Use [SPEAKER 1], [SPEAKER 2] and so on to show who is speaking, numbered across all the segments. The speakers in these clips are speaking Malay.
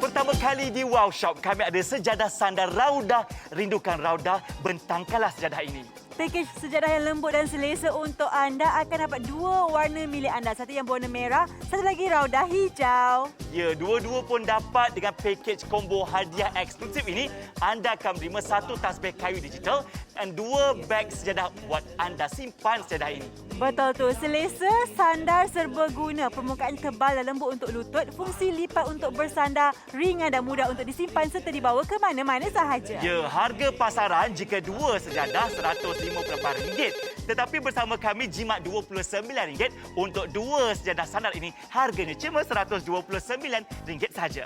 [SPEAKER 1] Pertama kali di Wow Shop, kami ada sejadah sandar Raudah. Rindukan Raudah, bentangkanlah sejadah ini.
[SPEAKER 2] Pakej sejadah yang lembut dan selesa untuk anda akan dapat dua warna milik anda. Satu yang berwarna merah, satu lagi raudah hijau.
[SPEAKER 1] Ya, dua-dua pun dapat dengan pakej combo hadiah eksklusif ini. Anda akan menerima satu tasbih kayu digital dan dua beg sejadah buat anda simpan sejadah ini.
[SPEAKER 2] Betul tu, selesa, sandar serbaguna, permukaan tebal dan lembut untuk lutut, fungsi lipat untuk bersandar, ringan dan mudah untuk disimpan serta dibawa ke mana-mana sahaja.
[SPEAKER 1] Ya, harga pasaran jika dua sejadah RM158. Tetapi bersama kami jimat RM29 untuk dua sejadah sandar ini, harganya cuma RM129 saja.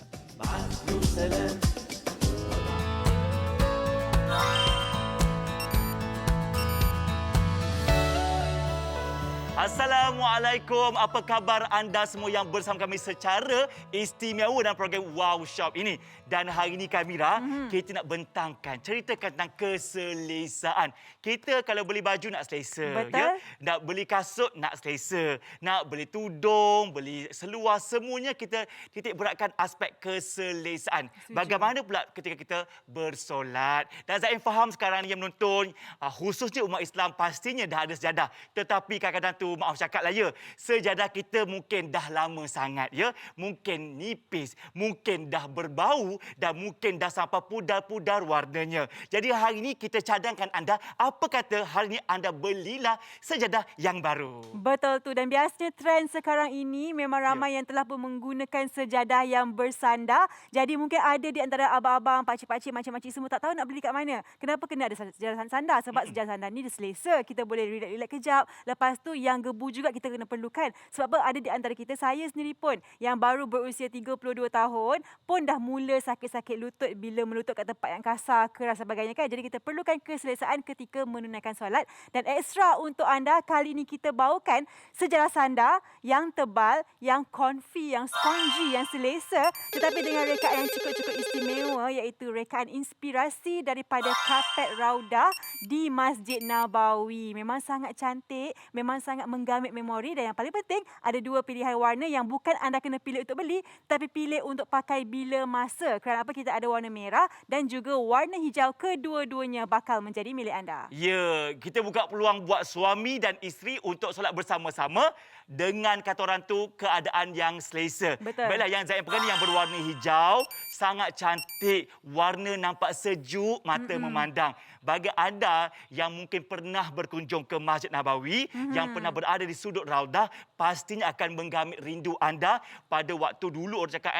[SPEAKER 1] Assalamualaikum. Apa khabar anda semua yang bersama kami secara istimewa dalam program Wow Shop ini? Dan hari ini Mira, kita nak bentangkan, ceritakan tentang keselesaan. Kita kalau beli baju nak selesa,
[SPEAKER 2] Betul.
[SPEAKER 1] ya. Nak beli kasut nak selesa, nak beli tudung, beli seluar, semuanya kita titik beratkan aspek keselesaan.
[SPEAKER 2] Setuju.
[SPEAKER 1] Bagaimana pula ketika kita bersolat? Dan Zain faham sekarang ni yang menonton, khususnya umat Islam pastinya dah ada sejadah. Tetapi kadang-kadang tu maaf cakaplah ya, sejadah kita mungkin dah lama sangat ya. Mungkin nipis, mungkin dah berbau dan mungkin dah sampai pudar-pudar warnanya. Jadi hari ini kita cadangkan anda, apa kata hari ini anda belilah sejadah yang baru.
[SPEAKER 2] Betul tu, dan biasanya trend sekarang ini memang ramai yang telah pun menggunakan sejadah yang bersandar. Jadi mungkin ada di antara abang-abang, pakcik-pakcik, makcik-makcik semua tak tahu nak beli kat mana. Kenapa kena ada sejadah sandar? Sebab sejadah sandar ni dia selesa. Kita boleh relax-relax kejap. Lepas tu yang gebu juga kita kena perlukan. Sebab apa, ada di antara kita, saya sendiri pun yang baru berusia 32 tahun pun dah mula sakit-sakit lutut bila melutut kat tempat yang kasar, keras dan sebagainya kan. Jadi kita perlukan keselesaan ketika menunaikan solat. Dan ekstra untuk anda, kali ini kita bawakan sejadah sandar yang tebal, yang comfy, yang spongy, yang selesa, tetapi dengan rekaan yang cukup-cukup istimewa, iaitu rekaan inspirasi daripada kapet Raudah di Masjid Nabawi. Memang sangat cantik, memang sangat menggamit memori, dan yang paling penting ada dua pilihan warna yang bukan anda kena pilih untuk beli, tapi pilih untuk pakai bila masa. Kerana apa, kita ada warna merah dan juga warna hijau, kedua-duanya bakal menjadi milik anda.
[SPEAKER 1] Ya, kita buka peluang buat suami dan isteri untuk solat bersama-sama dengan kata orang tu keadaan yang selesa.
[SPEAKER 2] Betul.
[SPEAKER 1] Baiklah, yang Zain pegang ni yang berwarna hijau, sangat cantik, warna nampak sejuk, mata memandang. Bagi anda yang mungkin pernah berkunjung ke Masjid Nabawi, yang pernah berada di sudut Raudah, pastinya akan menggamit rindu anda pada waktu dulu orang cakap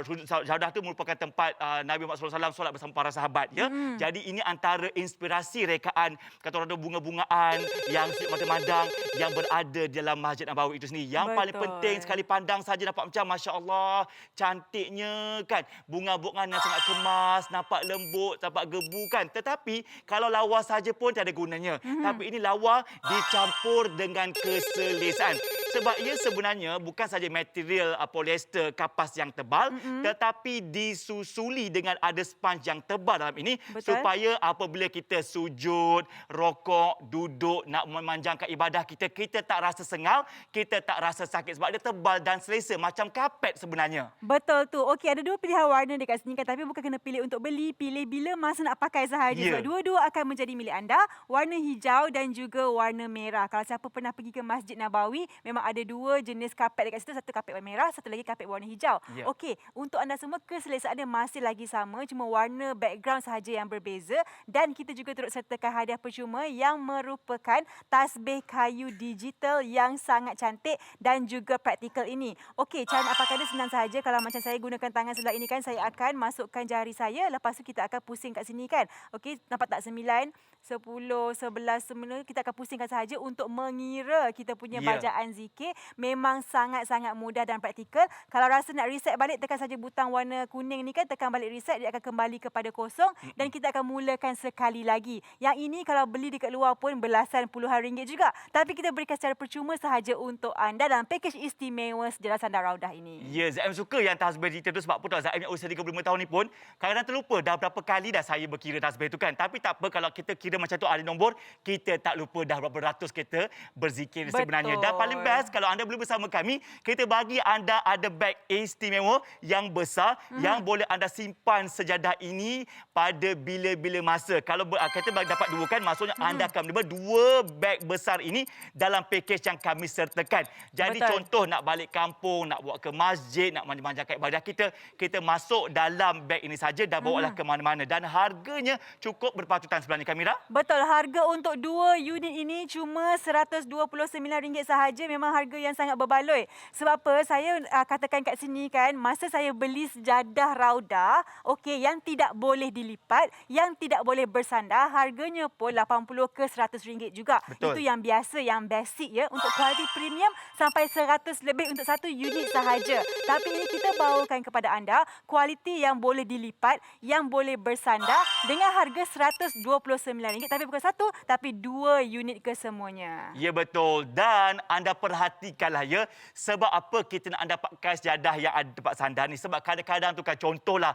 [SPEAKER 1] sudut Raudah tu merupakan tempat Nabi Muhammad SAW solat bersama para sahabat ya. Jadi ini antara inspirasi rekaan kata orang tu bunga-bungaan yang sejuk mata mandang yang berada di dalam Masjid Nabawi itu sendiri. Yang paling
[SPEAKER 2] Betul.
[SPEAKER 1] penting sekali pandang saja nampak macam masya-Allah cantiknya kan. Bunga-bungaan yang sangat kemas, nampak lembut, nampak gebu kan. Tetapi kalau lawa saja pun tiada gunanya. Tapi ini lawa dicampur dengan keselesaan. Sebab ia sebenarnya bukan saja material polyester kapas yang tebal, tetapi disusuli dengan ada sponge yang tebal dalam ini.
[SPEAKER 2] Betul.
[SPEAKER 1] Supaya apabila kita sujud, rokok, duduk, nak memanjangkan ibadah kita, kita tak rasa sengal, kita tak rasa sakit. Sebab dia tebal dan selesa macam kapet sebenarnya.
[SPEAKER 2] Betul tu. Okey, ada dua pilihan warna dekat sini kan, tapi bukan kena pilih untuk beli, pilih bila masa nak pakai sahaja.
[SPEAKER 1] Ya.
[SPEAKER 2] Sebab dua-dua akan menjadi milik anda, warna hijau dan juga warna merah. Kalau siapa pernah pergi ke Masjid Nabawi, memang ada dua jenis kapet dekat situ, satu kapet warna merah, satu lagi kapet warna hijau.
[SPEAKER 1] Ya.
[SPEAKER 2] Okey, untuk anda semua keselesaannya masih lagi sama, cuma warna background sahaja yang berbeza, dan kita juga turut sertakan hadiah percuma yang merupakan tasbih kayu digital yang sangat cantik dan juga praktikal ini. Okey, cara nak pakai dia senang sahaja. Kalau macam saya gunakan tangan sebelah ini kan, saya akan masukkan jari saya, lepas tu kita akan pusing kat sini kan. Okey, nampak tak? 9, 10, 11, semua kita akan pusingkan sahaja untuk mengira kita punya
[SPEAKER 1] Ya.
[SPEAKER 2] bacaan zikir fikir, memang sangat-sangat mudah dan praktikal. Kalau rasa nak reset balik, tekan saja butang warna kuning ni kan, tekan balik reset, dia akan kembali kepada kosong dan kita akan mulakan sekali lagi. Yang ini kalau beli dekat luar pun belasan puluhan ringgit juga. Tapi kita berikan secara percuma sahaja untuk anda dalam pakej istimewa Sejarah Sandar Raudah ini.
[SPEAKER 1] Ya, Zaim suka yang tasbih cerita tu sebab apa tahu Zaim yang usia 35 tahun ni pun kadang-kadang terlupa dah berapa kali dah saya berkira tasbih tu kan. Tapi tak apa kalau kita kira macam tu ada nombor, kita tak lupa dah berapa ratus kita berzikir sebenarnya. Dan paling best kalau anda boleh bersama kami, kita bagi anda ada beg istimewa yang besar yang boleh anda simpan sejadah ini pada bila-bila masa. Kalau kita dapat dua kan, maksudnya anda akan menerima dua beg besar ini dalam pakej yang kami sertakan. Jadi contoh nak balik kampung, nak buat ke masjid, nak manjakan ibadah kita masuk dalam beg ini saja dan bawalah ke mana-mana. Dan harganya cukup berpatutan sebenarnya, Kamira.
[SPEAKER 2] Betul, harga untuk 2 unit ini cuma RM129 sahaja. Memang harga yang sangat berbaloi. Sebab apa? Saya katakan kat sini kan, masa saya beli sejadah Raudah, okey, yang tidak boleh dilipat, yang tidak boleh bersandar, harganya pun RM80 ke RM100 juga.
[SPEAKER 1] Betul.
[SPEAKER 2] Itu yang biasa, yang basic ya. Untuk kualiti premium sampai 100 lebih untuk satu unit sahaja. Tapi ini kita bawakan kepada anda kualiti yang boleh dilipat, yang boleh bersandar dengan harga RM129. Tapi bukan satu, tapi 2 unit kesemuanya.
[SPEAKER 1] Ya, betul. Dan anda perhatikanlah ya, sebab apa kita nak dapatkan sejadah yang ada tempat sandar ni. Sebab kadang-kadang tu kan, contohlah,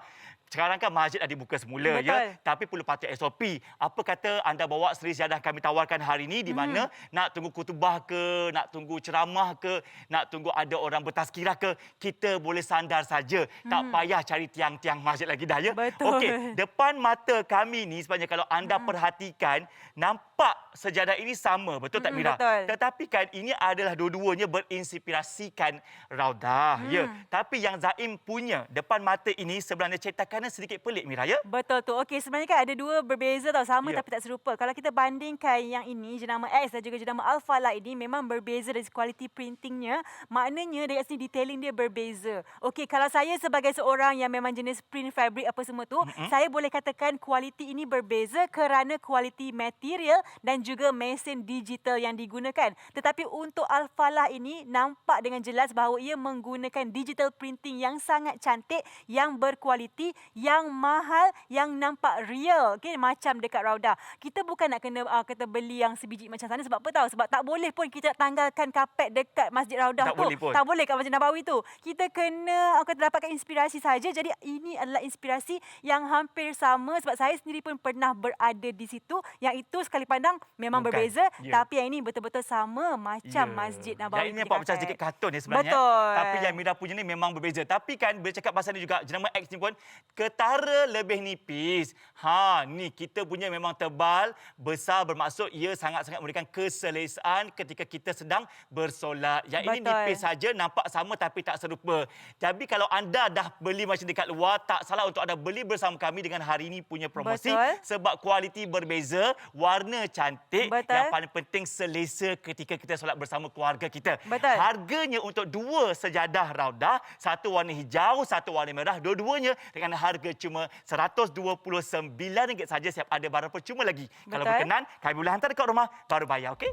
[SPEAKER 1] sekarang kan masjid dah dibuka semula ya, tapi perlu patuh SOP. Apa kata anda bawa seri sejadah kami tawarkan hari ini di mana nak tunggu khutbah ke, nak tunggu ceramah ke, nak tunggu ada orang bertazkirah ke, kita boleh sandar saja. Tak payah cari tiang-tiang masjid lagi dah ya.
[SPEAKER 2] Betul.
[SPEAKER 1] Okey, depan mata kami ni sebenarnya kalau anda perhatikan, nampak sejadah ini sama, betul tak Mira?
[SPEAKER 2] Betul.
[SPEAKER 1] Tetapi kan ini adalah dua-duanya berinspirasikan Raudah ya. Tapi yang Zaim punya depan mata ini sebenarnya cetakannya sedikit pelik, Mira ya.
[SPEAKER 2] Betul tu. Okey, sebenarnya kan ada dua berbeza tau, sama tapi tak serupa. Kalau kita bandingkan yang ini, jenama X dan juga jenama Alpha Light ini memang berbeza dari kualiti printingnya. Maknanya dari sini detailing dia berbeza. Okey, kalau saya sebagai seorang yang memang jenis print fabric apa semua tu, saya boleh katakan kualiti ini berbeza kerana kualiti material dan juga mesin digital yang digunakan. Tetapi untuk Alpha Light ini nampak dengan jelas bahawa ia menggunakan digital printing yang sangat cantik, yang berkualiti, yang mahal, yang nampak real. Okay, macam dekat Raudah. Kita bukan nak kena kata beli yang sebiji macam sana. Sebab apa tahu? Sebab tak boleh pun kita tanggalkan kapet dekat Masjid Raudah tu. Tak boleh kat Masjid Nabawi tu. Kita kena kata dapatkan inspirasi saja. Jadi ini adalah inspirasi yang hampir sama sebab saya sendiri pun pernah berada di situ. Yang itu sekali pandang memang berbeza. Tapi yang ini betul-betul sama macam Masjid Nabawi.
[SPEAKER 1] Yang ini nampak macam sedikit kartun ya sebenarnya.
[SPEAKER 2] Betul.
[SPEAKER 1] Tapi yang Mira punya ni memang berbeza. Tapi kan bila cakap pasal ni juga, jenama X ni pun ketara lebih nipis. Ni kita punya memang tebal, besar, bermaksud ia sangat-sangat memberikan keselesaan ketika kita sedang bersolat. Yang ini nipis saja, nampak sama tapi tak serupa. Tapi kalau anda dah beli macam dekat luar, tak salah untuk anda beli bersama kami dengan hari ini punya promosi. Sebab kualiti berbeza, warna cantik, yang paling penting selesa ketika kita solat bersama keluarga kita. Harganya untuk dua sejadah Raudah, satu warna hijau, satu warna merah, dua-duanya dengan harga cuma RM129 saja. Siap ada barang percuma lagi. Kalau berkenan, kami boleh hantar dekat rumah, baru bayar, okey?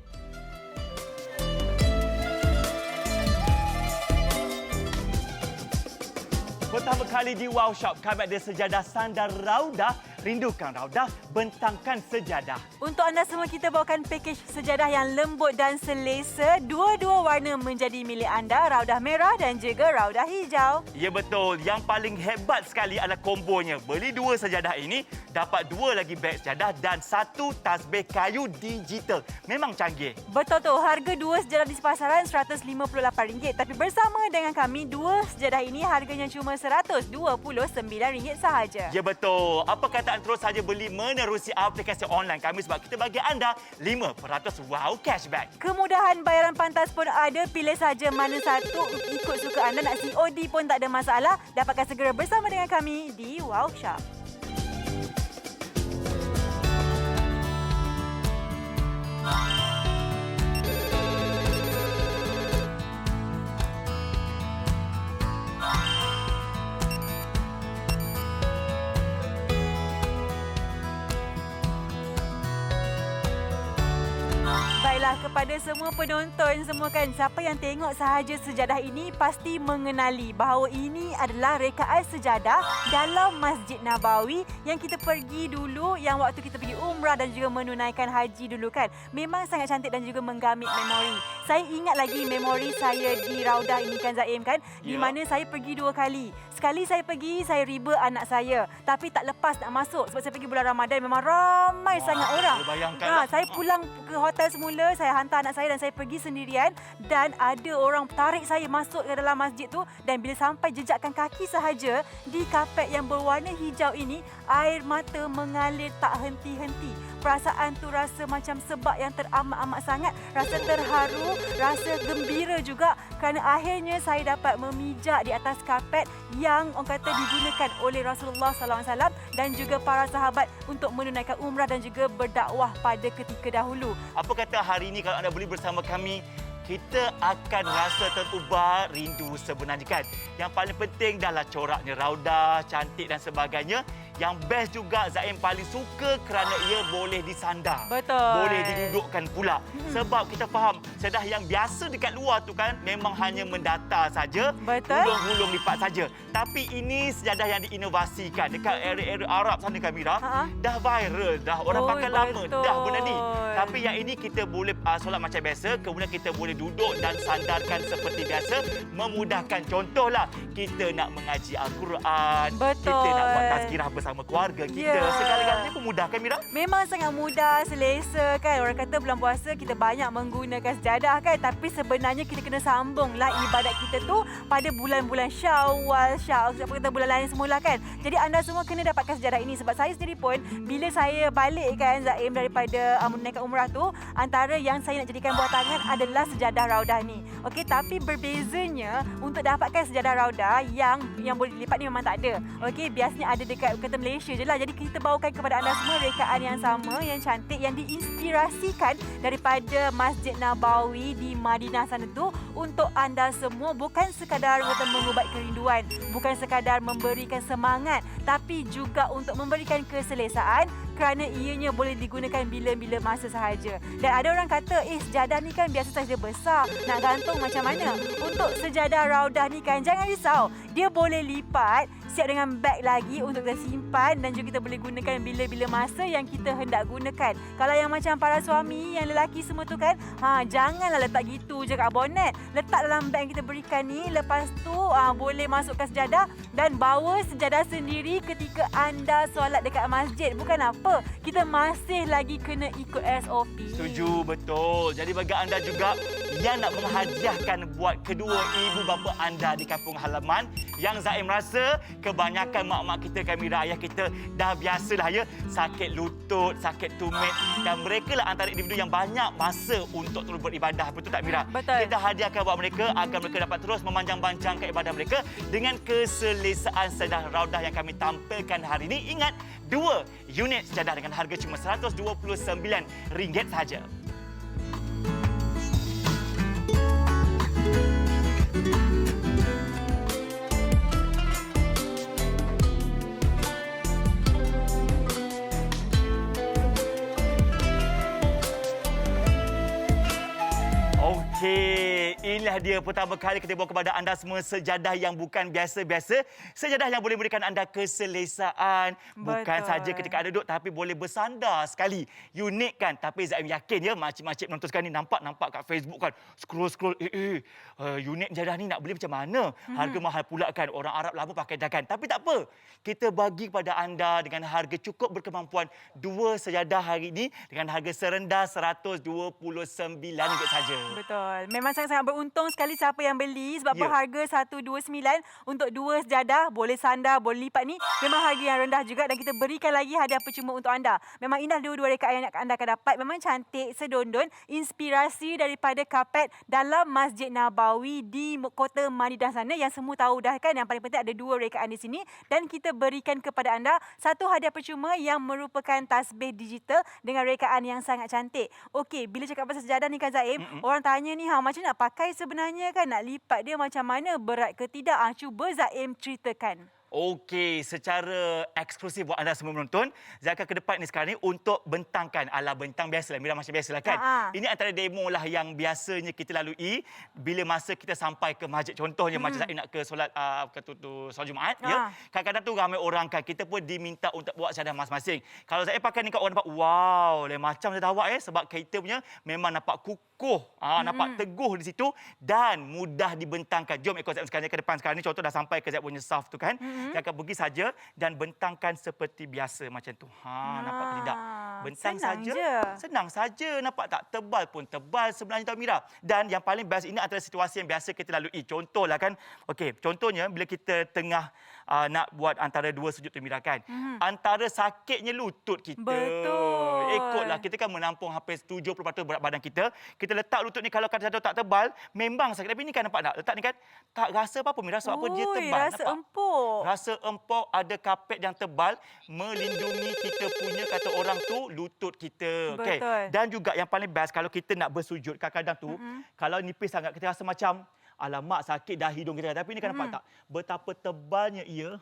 [SPEAKER 1] Pertama kali di Wow Shop, kami ada sejadah sandar Raudah. Rindukan Raudah, bentangkan sejadah.
[SPEAKER 2] Untuk anda semua, kita bawakan pakej sejadah yang lembut dan selesa. Dua-dua warna menjadi milik anda, Raudah merah dan juga Raudah hijau.
[SPEAKER 1] Ya, betul. Yang paling hebat sekali adalah kombonya. Beli dua sejadah ini, dapat dua lagi beg sejadah dan satu tasbih kayu digital. Memang canggih.
[SPEAKER 2] Betul tu. Harga dua sejadah di pasaran RM158. Tapi bersama dengan kami, dua sejadah ini harganya cuma RM129 sahaja.
[SPEAKER 1] Ya, betul. Apa kata terus saja beli menerusi aplikasi online kami sebab kita bagi anda 5% wow cashback.
[SPEAKER 2] Kemudahan bayaran pantas pun ada. Pilih saja mana satu ikut suka anda. Nak COD pun tak ada masalah. Dapatkan segera bersama dengan kami di Wow Shop. Baiklah, kepada semua penonton semua kan, siapa yang tengok sahaja sejadah ini pasti mengenali bahawa ini adalah rekaan sejadah dalam Masjid Nabawi yang kita pergi dulu, yang waktu kita pergi umrah dan juga menunaikan haji dulu kan. Memang sangat cantik dan juga menggamit memori. Saya ingat lagi memori saya di Raudah ini kan Zaim kan, di mana saya pergi 2 kali. Sekali saya pergi, saya riba anak saya. Tapi tak lepas nak masuk sebab saya pergi bulan Ramadan, memang ramai sangat orang.
[SPEAKER 1] Bayangkan.
[SPEAKER 2] Saya pulang ke hotel semula, saya hantar anak saya dan saya pergi sendirian dan ada orang tarik saya masuk ke dalam masjid tu, dan bila sampai jejakkan kaki sahaja di kapet yang berwarna hijau ini, air mata mengalir tak henti-henti. Perasaan tu rasa macam sebab yang teramat-amat sangat, rasa terharu, rasa gembira juga kerana akhirnya saya dapat memijak di atas kapet yang orang kata digunakan oleh Rasulullah SAW dan juga para sahabat untuk menunaikan umrah dan juga berdakwah pada ketika dahulu.
[SPEAKER 1] Apa kata hari ini kalau anda boleh bersama kami, kita akan rasa terubah rindu sebenarnya kan. Yang paling penting adalah coraknya Raudah, cantik dan sebagainya. Yang best juga Zaim paling suka kerana ia boleh disandar.
[SPEAKER 2] Betul.
[SPEAKER 1] Boleh didudukkan pula. Sebab kita faham sejadah yang biasa dekat luar tu kan memang hanya mendatar saja.
[SPEAKER 2] Betul.
[SPEAKER 1] Gulung-gulung lipat saja. Tapi ini sejadah yang diinovasikan dekat area-area Arab sana kan Mira. Dah viral dah. Orang pakai lama dah benda ni. Tapi yang ini kita boleh solat macam biasa. Kemudian kita boleh duduk dan sandarkan seperti biasa. Memudahkan. Contohlah kita nak mengaji Al-Quran.
[SPEAKER 2] Betul.
[SPEAKER 1] Kita nak buat tazkirah bersama keluarga kita. Segala-galanya pun mudah kan Mira?
[SPEAKER 2] Memang sangat mudah, selesa kan. Orang kata bulan puasa kita banyak menggunakan sejadah kan. Tapi sebenarnya kita kena sambunglah ibadat kita tu pada bulan-bulan Syawal, siapa kata bulan lain semula kan. Jadi anda semua kena dapatkan sejadah ini. Sebab saya sendiri pun bila saya balik kan Zaim daripada menunaikan umrah tu, antara yang saya nak jadikan buah tangan adalah sejadah Raudah ni. Okey, tapi berbezanya untuk dapatkan sejadah Raudah yang boleh dilipat ni memang tak ada. Okey, biasanya ada dekat kata Malaysia je lah. Jadi kita bawakan kepada anda semua rekaan yang sama, yang cantik, yang diinspirasikan daripada Masjid Nabawi di Madinah sana tu untuk anda semua. Bukan sekadar mengubat kerinduan, bukan sekadar memberikan semangat, tapi juga untuk memberikan keselesaan kerana ianya boleh digunakan bila-bila masa sahaja. Dan ada orang kata, sejadah ni kan biasa saja besar, nak gantung macam mana? Untuk sejadah Raudah ni kan, jangan risau. Dia boleh lipat, siap dengan beg lagi untuk kita simpan dan juga kita boleh gunakan bila-bila masa yang kita hendak gunakan. Kalau yang macam para suami, yang lelaki semua tu kan, janganlah letak gitu je kat bonet. Letak dalam beg yang kita berikan ni, lepas tu boleh masukkan sejadah dan bawa sejadah sendiri ketika anda solat dekat masjid. Bukan apa, kita masih lagi kena ikut SOP.
[SPEAKER 1] Setuju, betul. Jadi bagi anda juga yang nak menghadiahkan buat kedua ibu bapa anda di kampung halaman, yang Zaim rasa kebanyakan mak-mak kita kan Mira, ayah kita dah biasalah ya sakit lutut, sakit tumit, dan mereka lah antara individu yang banyak masa untuk terus beribadah. Betul tak Mira?
[SPEAKER 2] Betul.
[SPEAKER 1] Kita hadiahkan buat mereka agar mereka dapat terus memanjang-panjangkan ibadah mereka dengan keselesaan sejadah Raudah yang kami tampilkan hari ini. Ingat, 2 unit sejadah dengan harga cuma RM129 sahaja. Okey, inilah dia pertama kali kita bawa kepada anda semua sejadah yang bukan biasa-biasa. Sejadah yang boleh memberikan anda keselesaan. Bukan saja ketika anda duduk tapi boleh bersandar sekali. Unik kan? Tapi Zaim yakin ya makcik-makcik menonton sekarang ni nampak kat Facebook kan. Scroll. Unit sejadah ni nak beli macam mana? Harga mahal pula kan. Orang Arab lama pakai dagan. Tapi tak apa. Kita bagi kepada anda dengan harga cukup berkemampuan 2 sejadah hari ini dengan harga serendah RM129 saja.
[SPEAKER 2] Betul. Memang sangat-sangat beruntung sekali siapa yang beli sebab harga 129 untuk 2 sejadah, boleh sandar, boleh lipat ni memang harga yang rendah juga, dan kita berikan lagi hadiah percuma untuk anda. Memang indah dua-dua rekaan yang anda akan dapat. Memang cantik, sedondon, inspirasi daripada kapet dalam Masjid Nabawi di kota Madinah sana yang semua tahu dah kan. Yang paling penting ada 2 rekaan di sini dan kita berikan kepada anda satu hadiah percuma yang merupakan tasbih digital dengan rekaan yang sangat cantik. Okey, bila cakap pasal sejadah ni kan Zaim, orang tanya ni macam nak pakai sebenarnya kan, nak lipat dia macam mana, berat ke tidak? Cuba Zaim ceritakan.
[SPEAKER 1] Okey, secara eksklusif buat anda semua menonton, Zaka ke depan ni sekarang ni untuk bentangkan ala bentang biasalah, Mira macam biasalah kan. Ini antara demo lah yang biasanya kita lalui bila masa kita sampai ke masjid. Contohnya macam saya nak ke solat solat Jumaat ya. Kadang-kadang tu ramai orang kan, kita pun diminta untuk bawa syahadah masing-masing. Kalau saya pakai ni kat orang nampak wow, lain macam saya awak sebab kita punya memang nampak kukuh, nampak teguh di situ dan mudah dibentangkan. Jom ikut saya sekarang ke depan sekarang ni, contoh dah sampai ke saya punya saf tu kan. Saya akan pergi saja dan bentangkan seperti biasa macam tu. Nampak tidak? Bentang saja. Senang saja. Nampak tak? Tebal pun tebal sebenarnya tahu Mira. Dan yang paling best ini adalah situasi yang biasa kita lalui. Contohlah kan. Okey, contohnya bila kita tengah nak buat antara dua sujud tu Mira kan. Antara sakitnya lutut kita.
[SPEAKER 2] Betul.
[SPEAKER 1] Ikutlah kita kan menampung hampir 70% berat badan kita. Kita letak lutut ni kalau kata tak tebal, memang sakit. Tapi ni kan nampak tak? Letak ni kan tak rasa apa-apa Mira. Sebab apa dia tebal.
[SPEAKER 2] Rasa empuk.
[SPEAKER 1] Rasa empuk, ada kapet yang tebal melindungi kita punya kata orang tu lutut kita. Okey. Dan juga yang paling best kalau kita nak bersujud kadang-kadang tu kalau nipis sangat kita rasa macam alamak sakit dah hidung kita. Tapi ni kan nampak tak betapa tebalnya ia.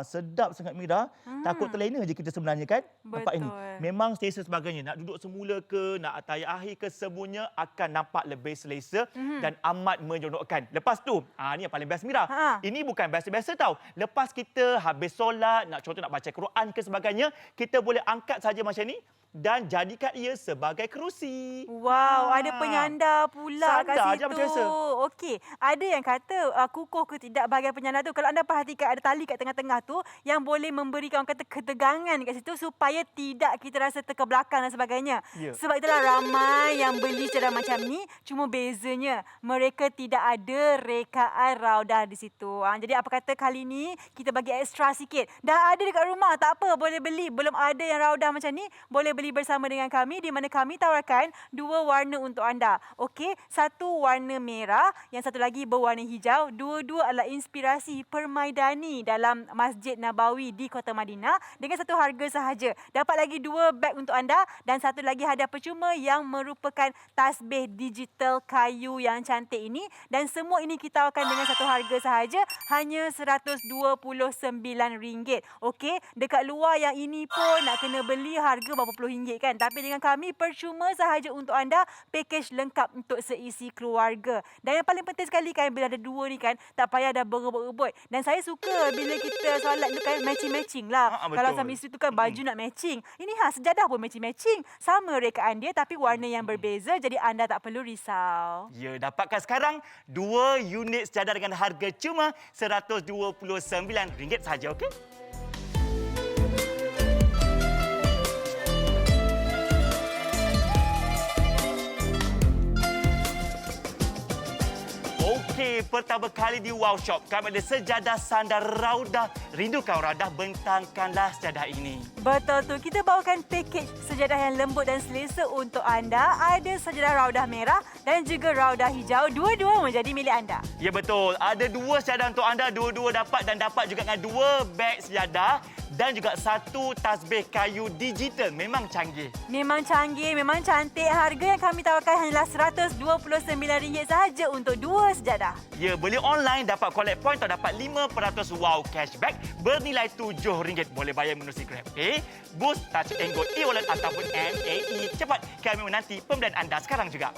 [SPEAKER 1] Sedap sangat Mira. Takut terlena je kita sebenarnya kan. Nampak ini. Memang selesa sebagainya. Nak duduk semula ke, nak ataya akhir ke, semuanya akan nampak lebih selesa dan amat menyeronokkan. Lepas tu, ni yang paling best Mira. Ini bukan biasa-biasa tau. Lepas kita habis solat, nak contoh nak baca Quran ke sebagainya, kita boleh angkat saja macam ni dan jadikan ia sebagai kerusi.
[SPEAKER 2] Wow, ada penyandar pula kat
[SPEAKER 1] Sandar
[SPEAKER 2] situ.
[SPEAKER 1] je macam biasa.
[SPEAKER 2] Okey, ada yang kata kukuh ke tidak bahagian penyandar tu. Kalau anda perhatikan ada tali kat tengah-tengah tu yang boleh memberikan orang kata ketegangan kat situ supaya tidak kita rasa terkebelakang dan sebagainya. Sebab itulah ramai yang beli secara macam ni, cuma bezanya mereka tidak ada rekaan raudah di situ. Jadi apa kata kali ni kita bagi ekstra sikit. Dah ada dekat rumah, tak apa, boleh beli. Belum ada yang raudah macam ni, boleh beli bersama dengan kami di mana kami tawarkan dua warna untuk anda. Okey, satu warna merah, yang satu lagi berwarna hijau. Dua-dua adalah inspirasi permaidani dalam Masjid Nabawi di Kota Madinah dengan satu harga sahaja. Dapat lagi dua beg untuk anda dan satu lagi hadiah percuma yang merupakan tasbih digital kayu yang cantik ini, dan semua ini kita tawarkan dengan satu harga sahaja, hanya RM129. Okey, dekat luar yang ini pun nak kena beli harga berapa puluh ringgit kan. Tapi dengan kami percuma sahaja untuk anda, pakej lengkap untuk seisi keluarga. Dan yang paling penting sekali kan, bila ada dua ni kan, tak payah dah berebut-rebut. Dan saya suka bila kita solat tu kan matching-matching lah. Kalau suami isteri tu kan baju nak matching. Ini sejadah pun matching-matching. Sama rekaan dia tapi warna yang berbeza, jadi anda tak perlu risau.
[SPEAKER 1] Ya, dapatkan sekarang 2 unit sejadah dengan harga cuma RM129 saja, okey? Okey, pertama kali di Wow Shop, kami ada sejadah sandar raudah. Rindukan raudah, bentangkanlah sejadah ini.
[SPEAKER 2] Betul tu, kita bawakan pakej sejadah yang lembut dan selesa untuk anda. Ada sejadah raudah merah dan juga raudah hijau. Dua-dua menjadi milik anda.
[SPEAKER 1] Ya betul, ada 2 sejadah untuk anda. Dua-dua dapat dan dapat juga dengan 2 beg sejadah dan juga 1 tasbih kayu digital. Memang canggih. Memang
[SPEAKER 2] canggih, memang cantik. Harga yang kami tawarkan hanyalah RM129 sahaja untuk 2 sejadah.
[SPEAKER 1] Ya, beli online dapat collect point atau dapat 5% wow cashback bernilai RM7. Boleh bayar menerusi GrabPay, Boost, Touch and Go e-wallet ataupun MAE. Cepat, kami menanti pembelian anda sekarang juga.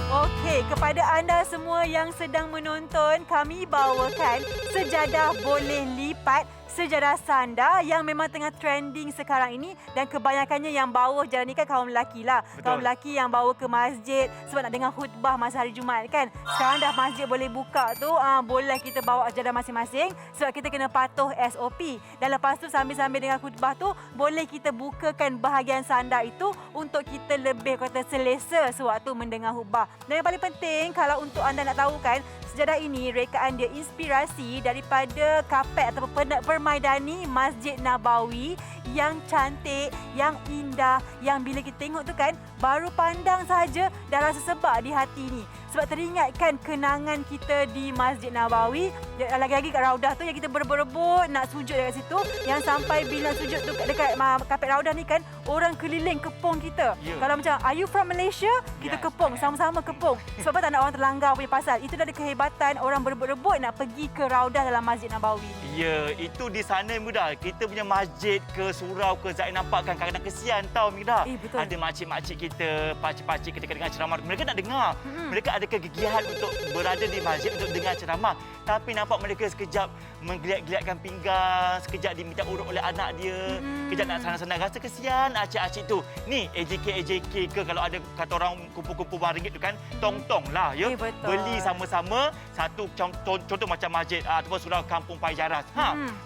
[SPEAKER 2] Okey, kepada anda semua yang sedang menonton, kami bawakan sejadah boleh lipat, sejadah sandar yang memang tengah trending sekarang ini, dan kebanyakannya yang bawa jalan ni kan kaum lelaki lah. Betul. Kaum lelaki yang bawa ke masjid sebab nak dengar khutbah masa hari Jumaat kan. Sekarang dah masjid boleh buka tu, boleh kita bawa sejadah masing-masing sebab kita kena patuh SOP. Dan lepas tu sambil-sambil dengar khutbah tu, boleh kita bukakan bahagian sandar itu untuk kita lebih kata selesa sewaktu mendengar khutbah. Dan yang paling penting, kalau untuk anda nak tahu kan, sejadah ini rekaan dia inspirasi daripada kapet atau permaidani Masjid Nabawi yang cantik, yang indah, yang bila kita tengok tu kan, baru pandang saja dah rasa sebab di hati ni. sebab teringatkan kenangan kita di Masjid Nabawi. Lagi-lagi kat Raudah tu yang kita berebut-rebut nak sujud dekat situ, yang sampai bila sujud tu dekat kapet Raudah ni kan, orang keliling kepung kita. Kalau macam, are you from Malaysia? Kita kepung, sama-sama kepung. Sebab apa tak nak orang terlanggar punya pasal. Itu dah ada kehebatan orang berebut-rebut nak pergi ke Raudah dalam Masjid Nabawi ni.
[SPEAKER 1] Ya, itu di sana Mira. Kita punya masjid ke surau ke Zaid nampak kan kadang-kadang kesian tau Mira.
[SPEAKER 2] Betul.
[SPEAKER 1] Ada makcik-makcik kita, pakcik-pakcik ketika dengar ceramah. Mereka nak dengar. Mereka ada kegigihan untuk berada di masjid untuk dengar ceramah. Tapi nampak mereka sekejap menggeliat-geliatkan pinggang, sekejap diminta urut oleh anak dia, sekejap nak senang-senang. Rasa kesian acik-acik tu. Ni AJK ke kalau ada kata orang kumpul-kumpul RM1 tu kan, tong-tong lah ya.
[SPEAKER 2] Betul.
[SPEAKER 1] Beli sama-sama satu contoh macam masjid ataupun surau kampung Paijaras.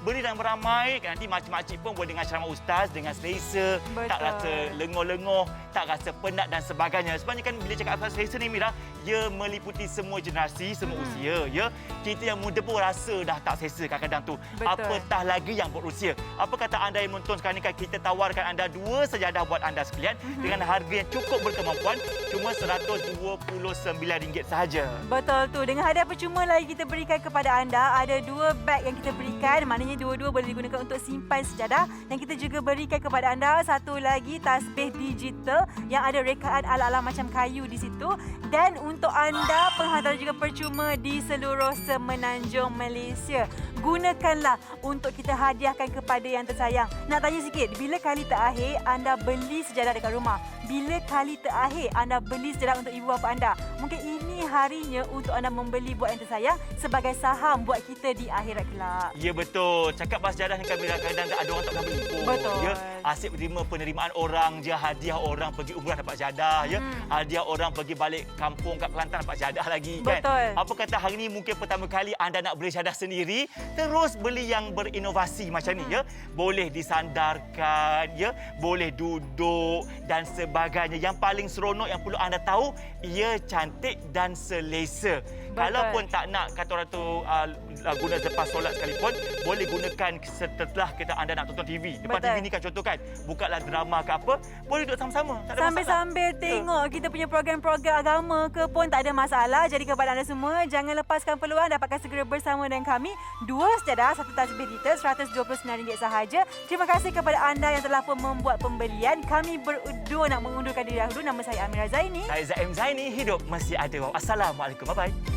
[SPEAKER 1] Beli ramai-ramai, nanti makcik-makcik pun boleh dengar ceramah ustaz dengan selesa, tak rasa lengoh-lengoh, tak rasa penat dan sebagainya. Sebenarnya kan bila cakap pasal selesa ni Mira, ia meliputi semua generasi, semua usia ya. Kita yang muda pun rasa dah tak selesa kadang-kadang tu. Apatah lagi yang berusia. Apa kata anda yang menonton sekarang ni kan, kita tawarkan anda 2 sejadah buat anda sekalian dengan harga yang cukup berkemampuan, cuma RM129 sahaja.
[SPEAKER 2] Betul tu. Dengan hadiah percuma lagi kita berikan kepada anda, ada 2 beg yang kita berikan. Maknanya dua-dua boleh digunakan untuk simpan sejadah. Dan kita juga berikan kepada anda satu lagi tasbih digital yang ada rekaan ala-ala macam kayu di situ. Dan untuk anda, penghantaran juga percuma di seluruh Semenanjung Malaysia. Gunakanlah untuk kita hadiahkan kepada yang tersayang. Nak tanya sikit, bila kali terakhir anda beli sejadah dekat rumah? Bila kali terakhir anda beli sejadah untuk ibu bapa anda? Mungkin ini harinya untuk anda membeli buat yang tersayang sebagai saham buat kita di akhirat kelak.
[SPEAKER 1] Ya betul. Cakap pasal sejadah ni kan kadang-kadang ada orang tak pernah beli pun.
[SPEAKER 2] Betul.
[SPEAKER 1] Ya, asyik menerima penerimaan orang je, hadiah orang pergi umrah dapat sejadah ya. Hadiah orang pergi balik kampung kat Kelantan dapat sejadah lagi kan.
[SPEAKER 2] Betul.
[SPEAKER 1] Apa kata hari ni mungkin pertama kali anda nak beli sejadah sendiri, terus beli yang berinovasi macam ni ya. Boleh disandarkan ya, boleh duduk dan sebagainya. Yang paling seronok yang perlu anda tahu, ia cantik dan selesa. Kalaupun tak nak kata orang tu guna selepas solat sekalipun, boleh gunakan setelah kita anda nak tonton TV. Depan TV ni kan contoh kan, bukalah drama ke apa, boleh duduk sama-sama. Tak ada
[SPEAKER 2] Sambil-sambil tengok kita punya program-program agama ke pun tak ada masalah. Jadi kepada anda semua, jangan lepaskan peluang, dapatkan segera bersama dengan kami. 2 sejadah, 1 tasbih digital, RM129 sahaja. Terima kasih kepada anda yang telah pun membuat pembelian. Kami berdua nak mengundurkan diri dahulu. Nama saya Amira Zaini.
[SPEAKER 1] Saya Zaim Zaini, hidup mesti ada. Assalamualaikum. Bye-bye.